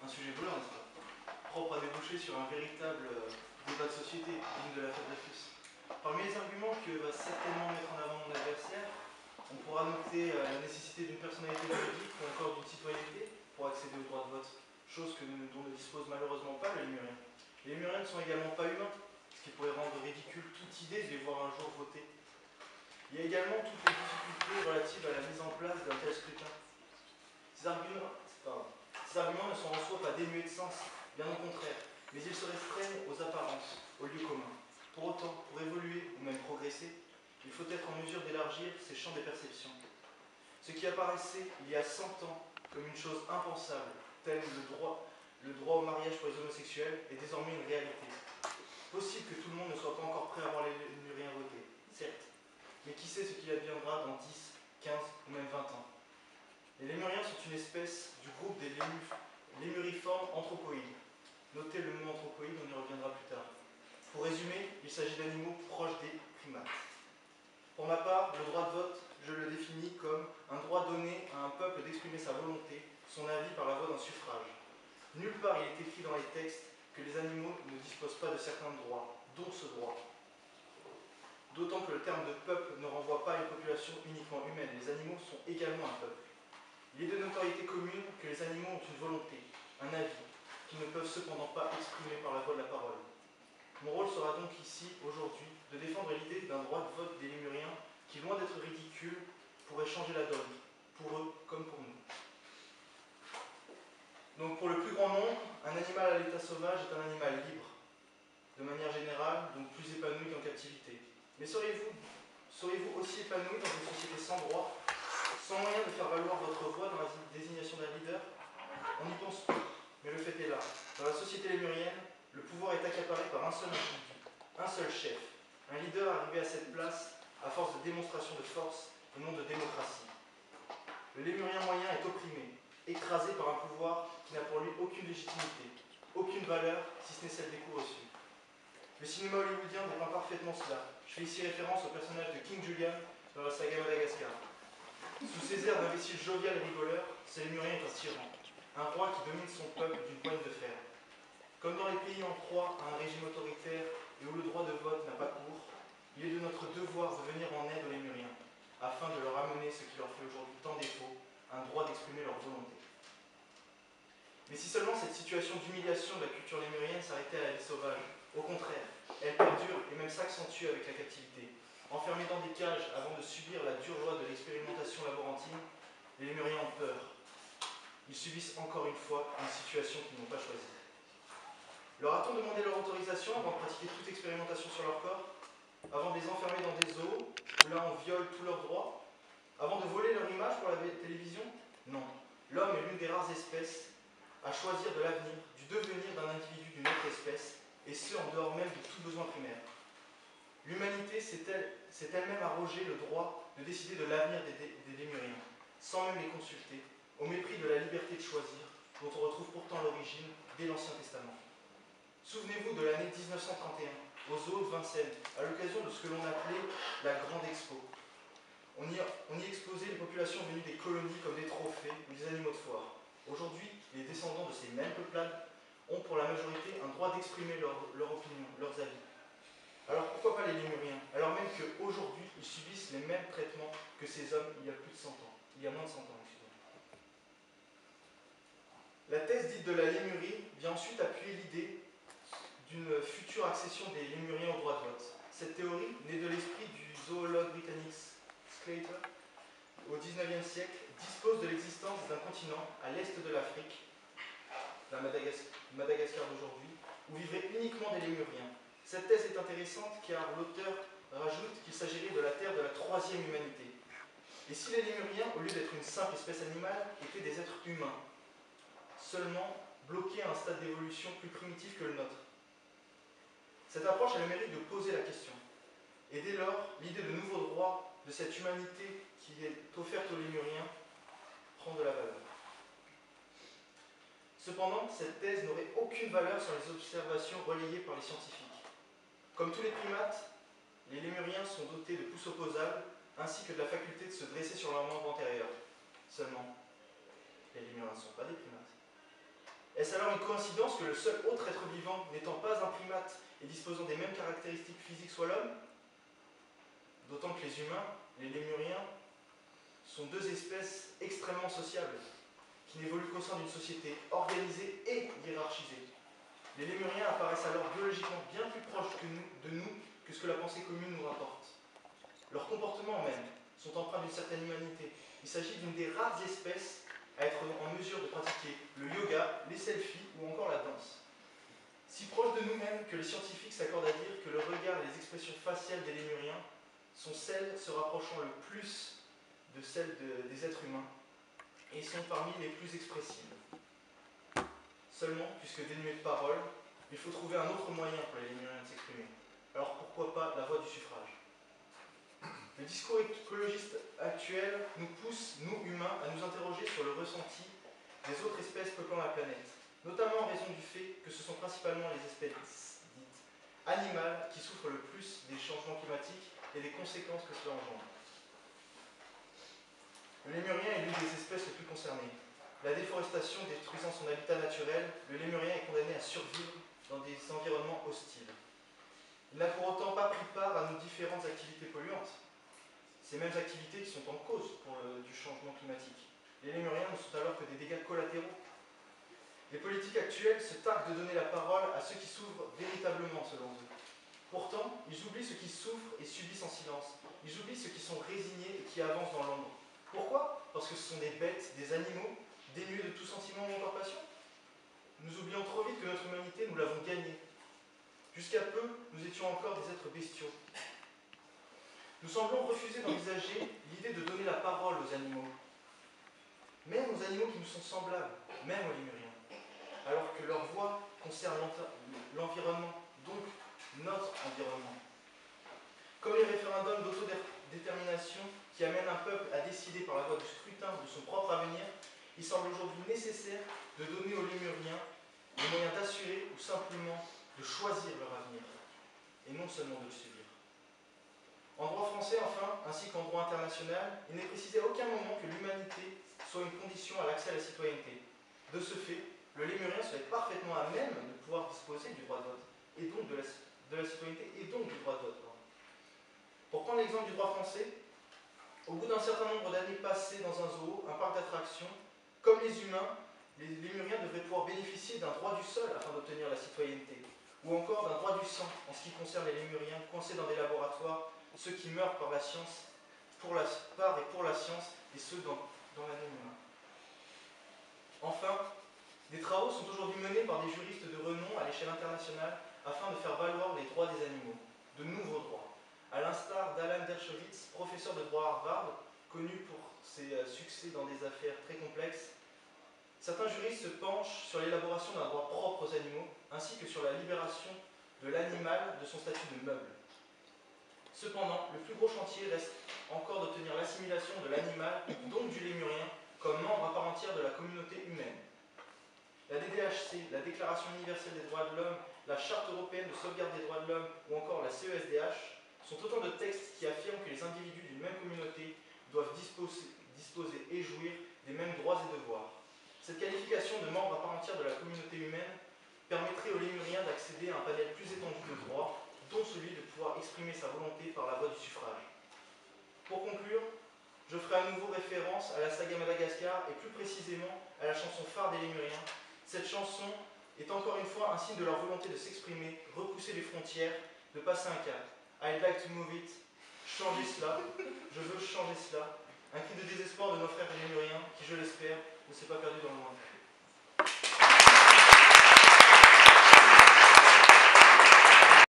Un sujet brûlant, n'est-ce pas? Propre à déboucher sur un véritable débat de société, digne de l'affaire Dreyfus. Parmi les arguments que va certainement mettre en avant mon adversaire, on pourra noter la nécessité d'une personnalité juridique ou encore d'une citoyenneté pour accéder au droit de vote, chose dont ne dispose malheureusement pas les Lémuriens. Les Lémuriens ne sont également pas humains, ce qui pourrait rendre ridicule toute idée de les voir un jour voter. Il y a également toutes les difficultés relatives à la mise en place d'un tel scrutin. Ces arguments ne sont en soi pas dénués de sens, bien au contraire, mais ils se restreignent aux apparences, aux lieux communs. Pour autant, pour évoluer ou même progresser, il faut être en mesure d'élargir ses champs des perceptions. Ce qui apparaissait il y a 100 ans comme une chose impensable, tel le droit au mariage pour les homosexuels, est désormais une réalité. Possible que tout le monde ne soit pas encore prêt à voir les Lémuriens voter, certes, mais qui sait ce qu'il adviendra dans 10, 15 ou même 20 ans. Les Lémuriens sont une espèce du groupe des lémuriformes anthropoïdes. Notez le mot anthropoïde, on y reviendra plus tard. Pour résumer, il s'agit d'animaux proches des primates. Pour ma part, le droit de vote, je le définis comme un droit donné à un peuple d'exprimer sa volonté, son avis par la voie d'un suffrage. Nulle part il est écrit dans les textes que les animaux ne disposent pas de certains droits, dont ce droit. D'autant que le terme de peuple ne renvoie pas à une population uniquement humaine. Les animaux sont également un peuple. Il est de notoriété commune que les animaux ont une volonté, un avis, qu'ils ne peuvent cependant pas exprimer par la voie de la parole. Mon rôle sera donc ici, aujourd'hui, de défendre l'idée d'un droit de vote des Lémuriens qui, loin d'être ridicule, pourrait changer la donne, pour eux comme pour nous. Donc pour le plus grand nombre, un animal à l'état sauvage est un animal libre, de manière générale, donc plus épanoui qu'en captivité. Mais seriez-vous aussi épanoui dans une société sans droit, sans moyen de faire valoir votre voix dans la désignation d'un leader? On y pense peu, mais le fait est là. Dans la société lémurienne, le pouvoir est accaparé par un seul individu, un seul chef, un leader arrivé à cette place à force de démonstration de force et non de démocratie. Le lémurien moyen est opprimé, écrasé par un pouvoir qui n'a pour lui aucune légitimité, aucune valeur, si ce n'est celle des coups reçus. Le cinéma hollywoodien dépeint parfaitement cela. Je fais ici référence au personnage de King Julian dans la saga Madagascar. Sous ses airs d'imbécile jovial et rigoleur, ce lémurien est un tyran, un roi qui domine son peuple d'une poigne de fer. Comme dans les pays en proie à un régime autoritaire et où le droit de vote n'a pas cours, il est de notre devoir de venir en aide aux lémuriens, afin de leur amener ce qui leur fait aujourd'hui tant défaut, un droit d'exprimer leur volonté. Mais si seulement cette situation d'humiliation de la culture lémurienne s'arrêtait à la vie sauvage, au contraire, elle perdure et même s'accentue avec la captivité. Enfermés dans des cages avant de subir la dure loi de l'expérimentation laborantine, les lémuriens ont peur. Ils subissent encore une fois une situation qu'ils n'ont pas choisie. Leur a-t-on demandé leur autorisation avant de pratiquer toute expérimentation sur leur corps? Avant de les enfermer dans des zoos, où là on viole tous leurs droits? Avant de voler leur image pour la télévision? Non. L'homme est l'une des rares espèces à choisir de l'avenir, du devenir d'un individu d'une autre espèce, et ce en dehors même de tout besoin primaire. L'humanité s'est elle-même arrogé le droit de décider de l'avenir des lémuriens, sans même les consulter, au mépris de la liberté de choisir, dont on retrouve pourtant l'origine dès l'Ancien Testament. Souvenez-vous de l'année 1931, au zoo de Vincennes, à l'occasion de ce que l'on appelait la Grande Expo. On y exposait les populations venues des colonies comme des trophées ou des animaux de foire. Aujourd'hui, les descendants de ces mêmes peuplades ont pour la majorité un droit d'exprimer leur opinion, leurs avis. Alors pourquoi pas les lémuriens, alors même qu'aujourd'hui ils subissent les mêmes traitements que ces hommes il y a plus de 100 ans, il y a moins de 100 ans, excusez-moi. La thèse dite de la lémurie vient ensuite appuyer l'idée d'une future accession des lémuriens au droit de vote. Cette théorie, née de l'esprit du zoologue britannique Sclater au XIXe siècle, dispose de l'existence d'un continent à l'est de l'Afrique, la Madagascar d'aujourd'hui, où vivraient uniquement des lémuriens. Cette thèse est intéressante car l'auteur rajoute qu'il s'agirait de la terre de la troisième humanité. Et si les lémuriens, au lieu d'être une simple espèce animale, étaient des êtres humains, seulement bloqués à un stade d'évolution plus primitif que le nôtre? Cette approche a le mérite de poser la question. Et dès lors, l'idée de nouveaux droits, de cette humanité qui est offerte aux lémuriens, prend de la valeur. Cependant, cette thèse n'aurait aucune valeur sans les observations relayées par les scientifiques. Comme tous les primates, les lémuriens sont dotés de pouces opposables, ainsi que de la faculté de se dresser sur leurs membres antérieurs. Seulement, les lémuriens ne sont pas des primates. Est-ce alors une coïncidence que le seul autre être vivant, n'étant pas un primate et disposant des mêmes caractéristiques physiques, soit l'homme? D'autant que les humains, les lémuriens, sont deux espèces extrêmement sociables, qui n'évoluent qu'au sein d'une société organisée et hiérarchisée. Les lémuriens apparaissent alors biologiquement bien plus proches de nous que ce que la pensée commune nous rapporte. Leurs comportements même sont empreints d'une certaine humanité. Il s'agit d'une des rares espèces à être en mesure de pratiquer le yoga, les selfies ou encore la danse. Si proches de nous-mêmes que les scientifiques s'accordent à dire que le regard et les expressions faciales des lémuriens sont celles se rapprochant le plus de celles des êtres humains et sont parmi les plus expressives. Seulement, puisque dénués de parole, il faut trouver un autre moyen pour les lémuriens de s'exprimer. Alors pourquoi pas la voie du suffrage? Le discours écologiste actuel nous pousse, nous humains, à nous interroger sur le ressenti des autres espèces peuplant la planète, notamment en raison du fait que ce sont principalement les espèces dites animales qui souffrent le plus des changements climatiques et des conséquences que cela engendre. Le lémurien est l'une des espèces les plus concernées. La déforestation détruisant son habitat naturel, le lémurien est condamné à survivre dans des environnements hostiles. Il n'a pour autant pas pris part à nos différentes activités polluantes. Ces mêmes activités qui sont en cause du changement climatique. Les lémuriens ne sont alors que des dégâts collatéraux. Les politiques actuelles se targuent de donner la parole à ceux qui souffrent véritablement, selon eux. Pourtant, ils oublient ceux qui souffrent et subissent en silence. Ils oublient ceux qui sont résignés et qui avancent dans l'ombre. Pourquoi? Parce que ce sont des bêtes, des animaux, dénués de tout sentiment ou encore passion. Nous oublions trop vite que notre humanité, nous l'avons gagnée. Jusqu'à peu, nous étions encore des êtres bestiaux. Nous semblons refuser d'envisager l'idée de donner la parole aux animaux. Même aux animaux qui nous sont semblables, même aux lémuriens. Alors que leur voix concerne l'environnement, donc notre environnement. Comme les référendums d'autodétermination qui amènent un peuple à décider par la voie du scrutin de son propre avenir, il semble aujourd'hui nécessaire de donner aux lémuriens les moyens d'assurer ou simplement de choisir leur avenir, et non seulement de le subir. En droit français, enfin, ainsi qu'en droit international, il n'est précisé à aucun moment que l'humanité soit une condition à l'accès à la citoyenneté. De ce fait, le lémurien serait parfaitement à même de pouvoir disposer du droit de vote, et donc de la citoyenneté, et donc du droit de vote. Pour prendre l'exemple du droit français, au bout d'un certain nombre d'années passées dans un zoo, un parc d'attractions, comme les humains, les lémuriens devraient pouvoir bénéficier d'un droit du sol afin d'obtenir la citoyenneté, ou encore d'un droit du sang en ce qui concerne les lémuriens coincés dans des laboratoires, ceux qui meurent par la science, pour la science, et ceux dans l'anonymat. Enfin, des travaux sont aujourd'hui menés par des juristes de renom à l'échelle internationale afin de faire valoir les droits des animaux, de nouveaux droits. À l'instar d'Alan Dershowitz, professeur de droit à Harvard, connu pour ses succès dans des affaires très complexes, certains juristes se penchent sur l'élaboration d'un droit propre aux animaux, ainsi que sur la libération de l'animal de son statut de meuble. Cependant, le plus gros chantier reste encore d'obtenir l'assimilation de l'animal, donc du lémurien, comme membre à part entière de la communauté humaine. La DDHC, la Déclaration universelle des droits de l'homme, la Charte européenne de sauvegarde des droits de l'homme ou encore la CESDH sont autant de textes qui affirment que les individus d'une même communauté doivent disposer et jouir des mêmes droits et devoirs. Cette qualification de membre à part entière de la communauté humaine permettrait aux lémuriens d'accéder à un panel plus étendu de droits, dont celui de pouvoir exprimer sa volonté par la voie du suffrage. Pour conclure, je ferai à nouveau référence à la saga Madagascar et plus précisément à la chanson phare des lémuriens. Cette chanson est encore une fois un signe de leur volonté de s'exprimer, repousser les frontières, de passer un cap. I'd like to move it. Changer cela. Je veux changer cela. Un cri de désespoir de nos frères lémuriens qui, je l'espère, ne s'est pas perdu dans le loin.